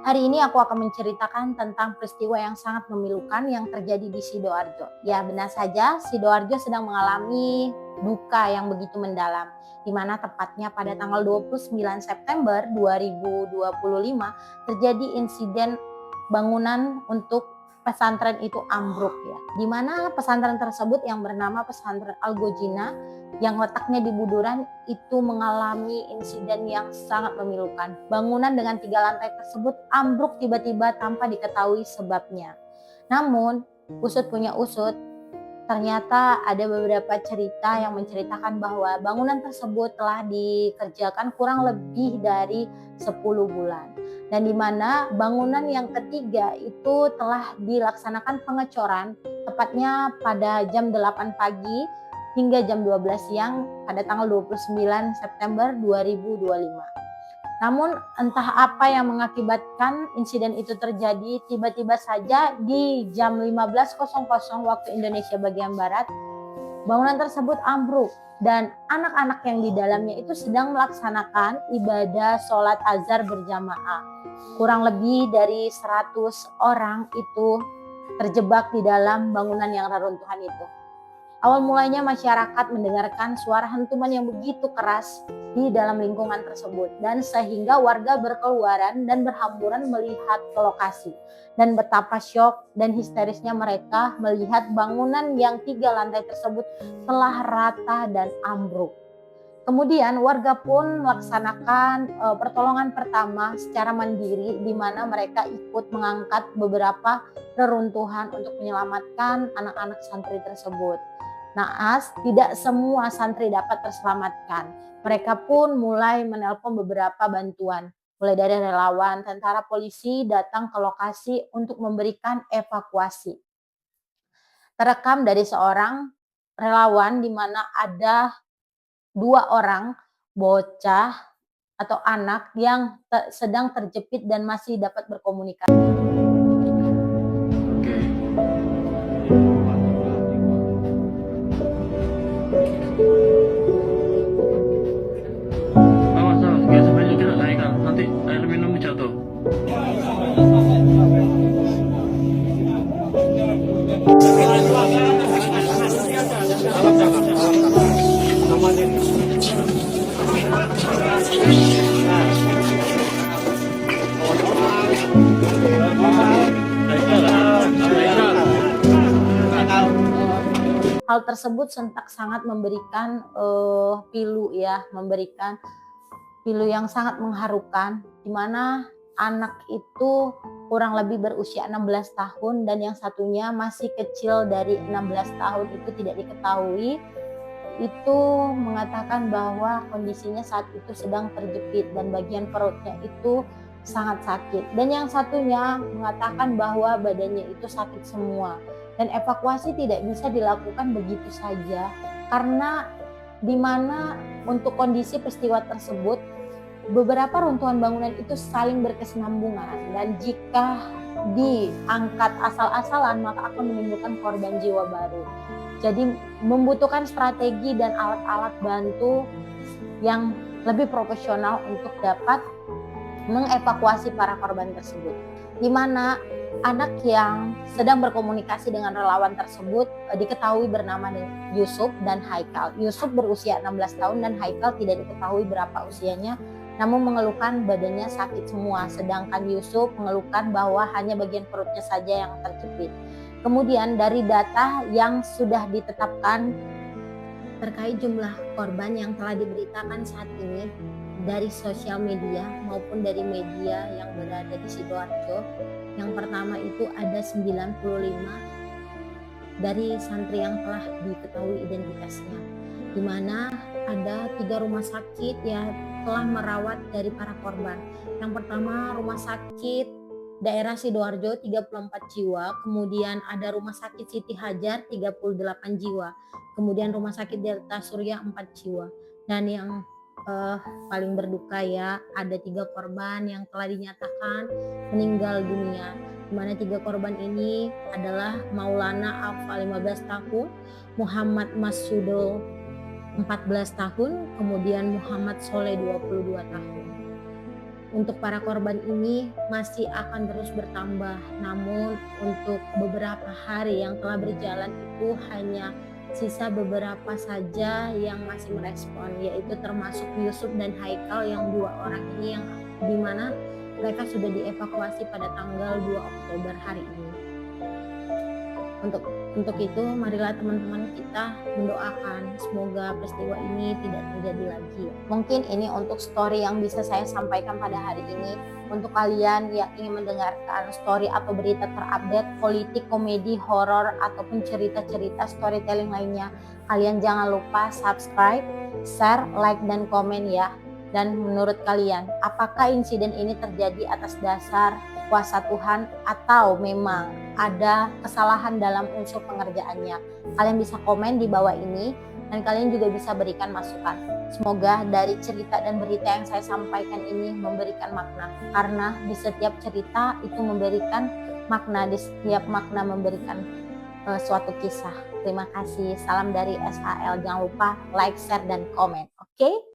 Hari ini aku akan menceritakan tentang peristiwa yang sangat memilukan yang terjadi di Sidoarjo. Ya, benar saja Sidoarjo sedang mengalami duka yang begitu mendalam, di mana tepatnya pada tanggal 29 September 2025 terjadi insiden bangunan untuk pesantren itu ambruk ya. Di mana pesantren tersebut yang bernama Pesantren Al-Gojina yang letaknya di Buduran itu mengalami insiden yang sangat memilukan. Bangunan dengan 3 lantai tersebut ambruk tiba-tiba tanpa diketahui sebabnya. Namun, usut punya usut, ternyata ada beberapa cerita yang menceritakan bahwa bangunan tersebut telah dikerjakan kurang lebih dari 10 bulan. Dan di mana bangunan yang ketiga itu telah dilaksanakan pengecoran tepatnya pada jam 8 pagi hingga jam 12 siang pada tanggal 29 September 2025. Namun entah apa yang mengakibatkan insiden itu terjadi, tiba-tiba saja di jam 15.00 waktu Indonesia bagian Barat, bangunan tersebut ambruk dan anak-anak yang di dalamnya itu sedang melaksanakan ibadah sholat azhar berjamaah. Kurang lebih dari 100 orang itu terjebak di dalam bangunan yang reruntuhan itu. Awal mulanya masyarakat mendengarkan suara hentuman yang begitu keras di dalam lingkungan tersebut dan sehingga warga berkeluaran dan berhamburan melihat ke lokasi. Dan betapa syok dan histerisnya mereka melihat bangunan yang 3 lantai tersebut telah rata dan ambruk. Kemudian warga pun melaksanakan pertolongan pertama secara mandiri di mana mereka ikut mengangkat beberapa reruntuhan untuk menyelamatkan anak-anak santri tersebut. Naas, tidak semua santri dapat terselamatkan. Mereka pun mulai menelpon beberapa bantuan, mulai dari relawan, tentara, polisi datang ke lokasi untuk memberikan evakuasi. Terekam dari seorang relawan di mana ada 2 orang bocah atau anak yang sedang terjepit dan masih dapat berkomunikasi. Awas, awas, jangan sampai kena naik kan. Nanti air minumnya jatuh. Hal tersebut sontak sangat memberikan pilu ya, memberikan pilu yang sangat mengharukan, di mana anak itu kurang lebih berusia 16 tahun dan yang satunya masih kecil dari 16 tahun itu tidak diketahui. Itu mengatakan bahwa kondisinya saat itu sedang terjepit dan bagian perutnya itu sangat sakit. Dan yang satunya mengatakan bahwa badannya itu sakit semua. Dan evakuasi tidak bisa dilakukan begitu saja karena di mana untuk kondisi peristiwa tersebut beberapa runtuhan bangunan itu saling berkesinambungan dan jika diangkat asal-asalan maka akan menimbulkan korban jiwa baru. Jadi membutuhkan strategi dan alat-alat bantu yang lebih profesional untuk dapat mengevakuasi para korban tersebut. Di mana anak yang sedang berkomunikasi dengan relawan tersebut diketahui bernama Yusuf dan Haikal. Yusuf berusia 16 tahun dan Haikal tidak diketahui berapa usianya, namun mengeluhkan badannya sakit semua, sedangkan Yusuf mengeluhkan bahwa hanya bagian perutnya saja yang terjepit. Kemudian dari data yang sudah ditetapkan terkait jumlah korban yang telah diberitakan saat ini dari sosial media maupun dari media yang berada di Sidoarjo, yang pertama itu ada 95 dari santri yang telah diketahui identitasnya, di mana ada 3 rumah sakit yang telah merawat dari para korban. Yang pertama rumah sakit daerah Sidoarjo 34 jiwa, kemudian ada rumah sakit Siti Hajar 38 jiwa, kemudian rumah sakit Delta Surya 4 jiwa, dan yang paling berduka ya ada 3 korban yang telah dinyatakan meninggal dunia, di mana 3 korban ini adalah Maulana Alfa 15 tahun, Muhammad Masudo 14 tahun, kemudian Muhammad Soleh 22 tahun. untuk para korban ini masih akan terus bertambah. Namun untuk beberapa hari yang telah berjalan itu hanya sisa beberapa saja yang masih merespon, yaitu termasuk Yusuf dan Haikal yang 2 orang ini, yang dimana mereka sudah dievakuasi pada tanggal 2 Oktober hari ini. Untuk itu marilah teman-teman kita mendoakan semoga peristiwa ini tidak terjadi lagi. Mungkin ini untuk story yang bisa saya sampaikan pada hari ini. Untuk kalian yang ingin mendengarkan story atau berita terupdate politik, komedi, horor ataupun cerita-cerita storytelling lainnya, kalian jangan lupa subscribe, share, like, dan komen ya. Dan menurut kalian, apakah insiden ini terjadi atas dasar kuasa Tuhan atau memang ada kesalahan dalam unsur pengerjaannya? Kalian bisa komen di bawah ini dan kalian juga bisa berikan masukan. Semoga dari cerita dan berita yang saya sampaikan ini memberikan makna, karena di setiap cerita itu memberikan makna, di setiap makna memberikan suatu kisah. Terima kasih. Salam dari SHL. Jangan lupa like, share, dan komen. Oke?